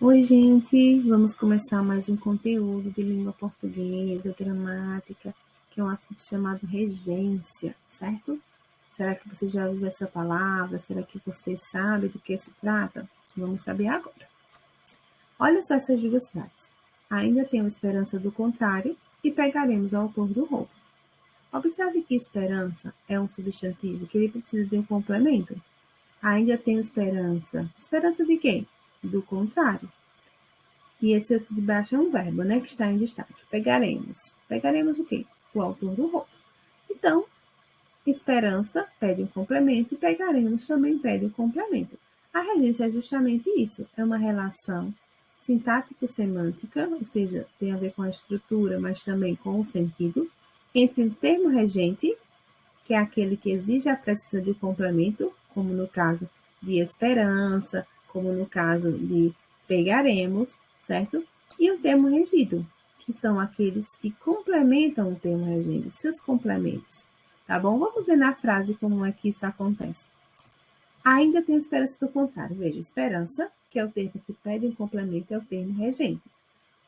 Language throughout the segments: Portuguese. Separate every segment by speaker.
Speaker 1: Oi, gente! Vamos começar mais um conteúdo de língua portuguesa, gramática, que é um assunto chamado regência, certo? Será que você já ouviu essa palavra? Será que você sabe do que se trata? Vamos saber agora. Olha só essas duas frases. Ainda tenho esperança do contrário e pegaremos o autor do roubo. Observe que esperança é um substantivo que ele precisa de um complemento. Ainda tenho esperança. Esperança de quê? Do contrário. E esse outro de baixo é um verbo, né, que está em destaque. Pegaremos. Pegaremos o quê? O autor do roubo. Então, esperança pede um complemento e pegaremos também pede um complemento. A regência é justamente isso. É uma relação sintático-semântica, ou seja, tem a ver com a estrutura, mas também com o sentido, entre um termo regente, que é aquele que exige a presença de um complemento, como no caso de esperança, como no caso de pegaremos, certo? E o termo regido, que são aqueles que complementam o termo regido, seus complementos. Tá bom? Vamos ver na frase como é que isso acontece. Ainda tem esperança do contrário. Veja, esperança, que é o termo que pede um complemento, é o termo regente.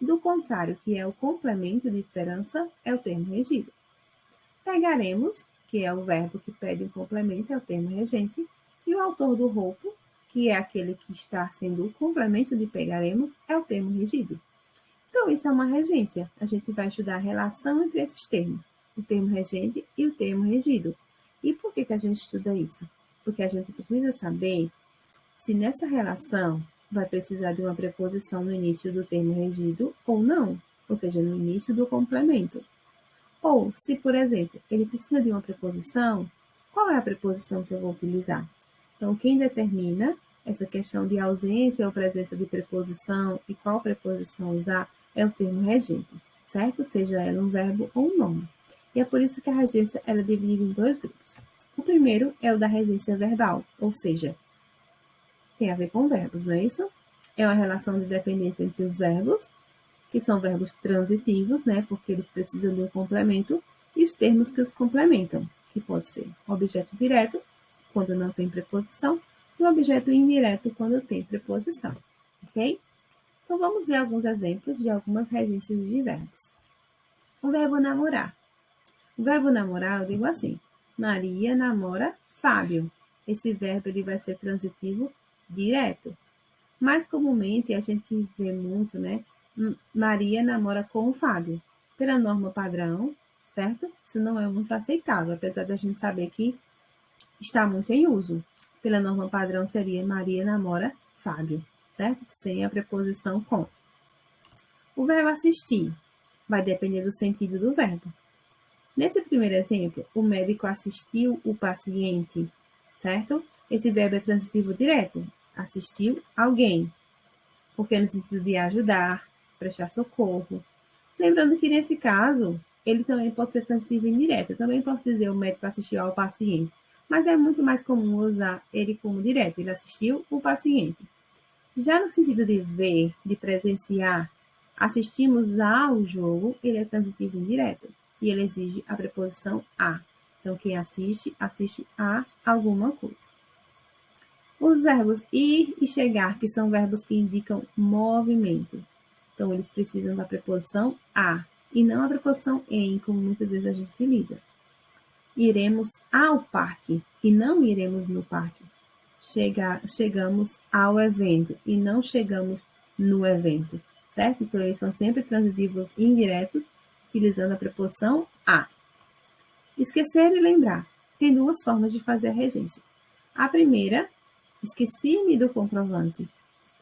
Speaker 1: Do contrário, que é o complemento de esperança, é o termo regido. Pegaremos, que é o verbo que pede um complemento, é o termo regente, e o autor do roubo, que é aquele que está sendo o complemento de pegaremos, é o termo regido. Então, isso é uma regência. A gente vai estudar a relação entre esses termos, o termo regente e o termo regido. E por que a gente estuda isso? Porque a gente precisa saber se nessa relação vai precisar de uma preposição no início do termo regido ou não, ou seja, no início do complemento. Ou, se, por exemplo, ele precisa de uma preposição, qual é a preposição que eu vou utilizar? Então, quem determina essa questão de ausência ou presença de preposição e qual preposição usar é o termo regente, certo? Seja ela um verbo ou um nome. E é por isso que a regência ela é dividida em dois grupos. O primeiro é o da regência verbal, ou seja, tem a ver com verbos, não é isso? É uma relação de dependência entre os verbos, que são verbos transitivos, né, porque eles precisam de um complemento, e os termos que os complementam, que pode ser objeto direto, quando não tem preposição, e o objeto indireto, quando tem preposição, ok? Então, vamos ver alguns exemplos de algumas regências de verbos. O verbo namorar. O verbo namorar, eu digo assim, Maria namora Fábio. Esse verbo ele vai ser transitivo direto. Mais comumente, a gente vê muito, né? Maria namora com o Fábio. Pela norma padrão, certo? Isso não é muito aceitável, apesar da gente saber que está muito em uso. Pela norma padrão seria Maria namora Fábio, certo? Sem a preposição com. O verbo assistir vai depender do sentido do verbo. Nesse primeiro exemplo, o médico assistiu o paciente, certo? Esse verbo é transitivo direto. Assistiu alguém, porque é no sentido de ajudar, prestar socorro. Lembrando que, nesse caso, ele também pode ser transitivo indireto. Eu também posso dizer o médico assistiu ao paciente, mas é muito mais comum usar ele como direto. Ele assistiu o paciente. Já no sentido de ver, de presenciar, assistimos ao jogo, ele é transitivo indireto. E ele exige a preposição a. Então, quem assiste, assiste a alguma coisa. Os verbos ir e chegar, que são verbos que indicam movimento. Então, eles precisam da preposição a e não a preposição em, como muitas vezes a gente utiliza. Iremos ao parque e não iremos no parque. Chegamos ao evento e não chegamos no evento, certo? Então, eles são sempre transitivos indiretos, utilizando a preposição a. Esquecer e lembrar. Tem duas formas de fazer a regência. A primeira, esqueci-me do comprovante.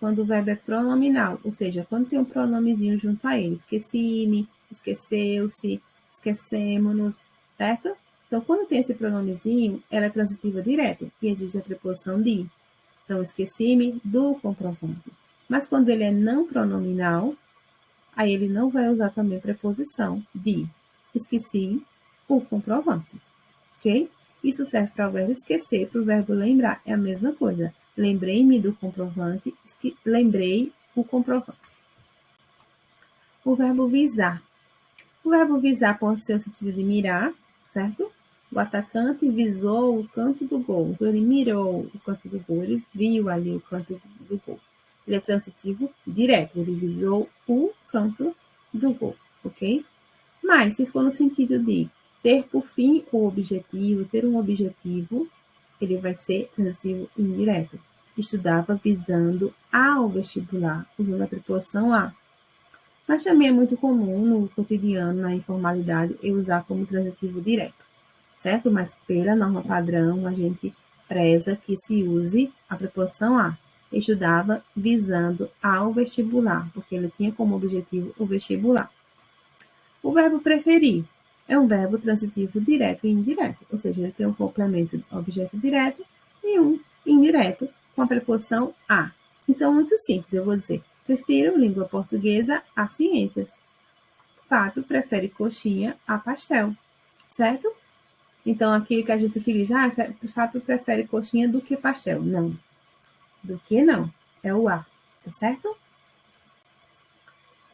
Speaker 1: Quando o verbo é pronominal, ou seja, quando tem um pronomezinho junto a ele. Esqueci-me, esqueceu-se, esquecemos-nos, certo? Então, quando tem esse pronomezinho, ela é transitiva direta e exige a preposição de. Então, esqueci-me do comprovante. Mas quando ele é não pronominal, aí ele não vai usar também preposição de. Esqueci o comprovante, ok? Isso serve para o verbo esquecer, para o verbo lembrar. É a mesma coisa. Lembrei-me do comprovante, lembrei o comprovante. O verbo visar. O verbo visar pode ser o sentido de mirar, certo? O atacante visou o canto do gol. Então, ele mirou o canto do gol, ele viu ali o canto do gol. Ele é transitivo direto, ele visou o canto do gol, ok? Mas, se for no sentido de ter por fim o objetivo, ter um objetivo, ele vai ser transitivo indireto. Estudava visando ao vestibular, usando a preposição a. Mas também é muito comum no cotidiano, na informalidade, eu usar como transitivo direto, certo? Mas pela norma padrão, a gente preza que se use a preposição a. Estudava visando ao vestibular, porque ele tinha como objetivo o vestibular. O verbo preferir é um verbo transitivo direto e indireto, ou seja, ele tem um complemento objeto direto e um indireto com a preposição a. Então, muito simples, eu vou dizer, prefiro língua portuguesa a ciências. Fábio prefere coxinha a pastel, certo? Então, aquilo que a gente utiliza, Fábio prefere coxinha do que pastel. Não. Do que não. É o a, tá certo?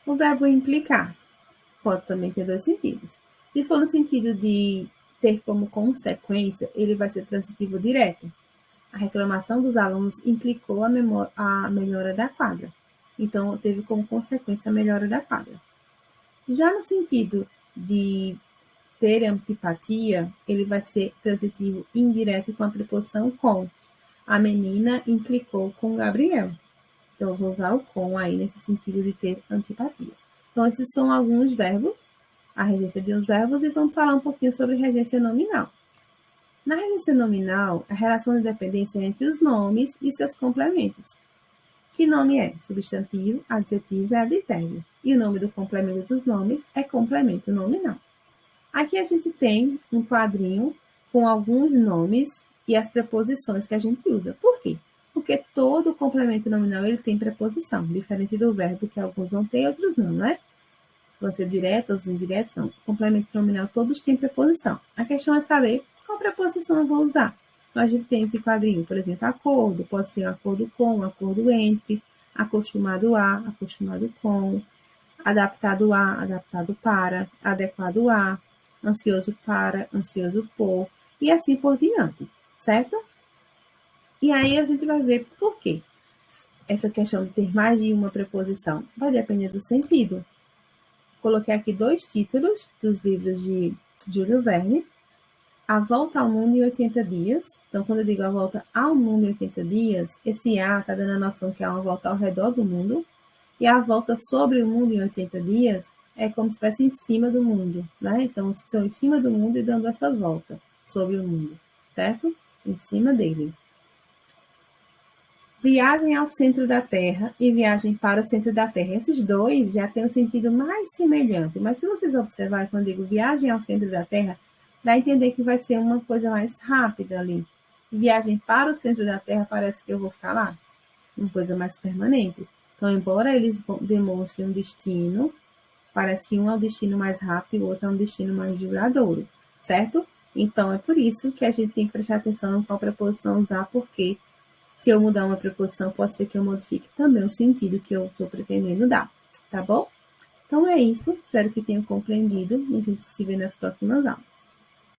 Speaker 1: O verbo implicar pode também ter dois sentidos. Se for no sentido de ter como consequência, ele vai ser transitivo direto. A reclamação dos alunos implicou a melhora da quadra. Então, teve como consequência a melhora da quadra. Já no sentido de ter antipatia, ele vai ser transitivo indireto com a preposição com. A menina implicou com Gabriel. Então, eu vou usar o com aí nesse sentido de ter antipatia. Então, esses são alguns verbos, a regência de uns verbos, e vamos falar um pouquinho sobre regência nominal. Na regência nominal, a relação de dependência é entre os nomes e seus complementos. Que nome é? Substantivo, adjetivo e advérbio. E o nome do complemento dos nomes é complemento nominal. Aqui a gente tem um quadrinho com alguns nomes e as preposições que a gente usa. Por quê? Porque todo complemento nominal ele tem preposição, diferente do verbo que alguns vão ter e outros não, né? Vão ser diretos, indiretos, são. Complemento nominal todos têm preposição. A questão é saber qual preposição eu vou usar. Então, a gente tem esse quadrinho, por exemplo, acordo, pode ser acordo com, acordo entre, acostumado a, acostumado com, adaptado a, adaptado para, adequado a, ansioso para, ansioso por, e assim por diante, certo? E aí a gente vai ver por quê. Essa questão de ter mais de uma preposição vai depender do sentido. Coloquei aqui 2 títulos dos livros de Júlio Verne. A Volta ao Mundo em 80 Dias. Então, quando eu digo a Volta ao Mundo em 80 Dias, esse A está dando a noção que é uma volta ao redor do mundo. E a volta sobre o mundo em 80 dias é como se estivesse em cima do mundo, né? Então, estou em cima do mundo e dando essa volta sobre o mundo, certo? Em cima dele. Viagem ao centro da Terra e viagem para o centro da Terra. Esses dois já têm um sentido mais semelhante, mas se vocês observarem, quando eu digo viagem ao centro da Terra, dá a entender que vai ser uma coisa mais rápida ali. Viagem para o centro da Terra parece que eu vou ficar lá, uma coisa mais permanente. Então, embora eles demonstrem um destino, parece que um é um destino mais rápido e o outro é um destino mais duradouro, certo? Então, é por isso que a gente tem que prestar atenção em qual preposição usar, porque se eu mudar uma preposição, pode ser que eu modifique também o sentido que eu estou pretendendo dar, tá bom? Então, é isso. Espero que tenham compreendido e a gente se vê nas próximas aulas.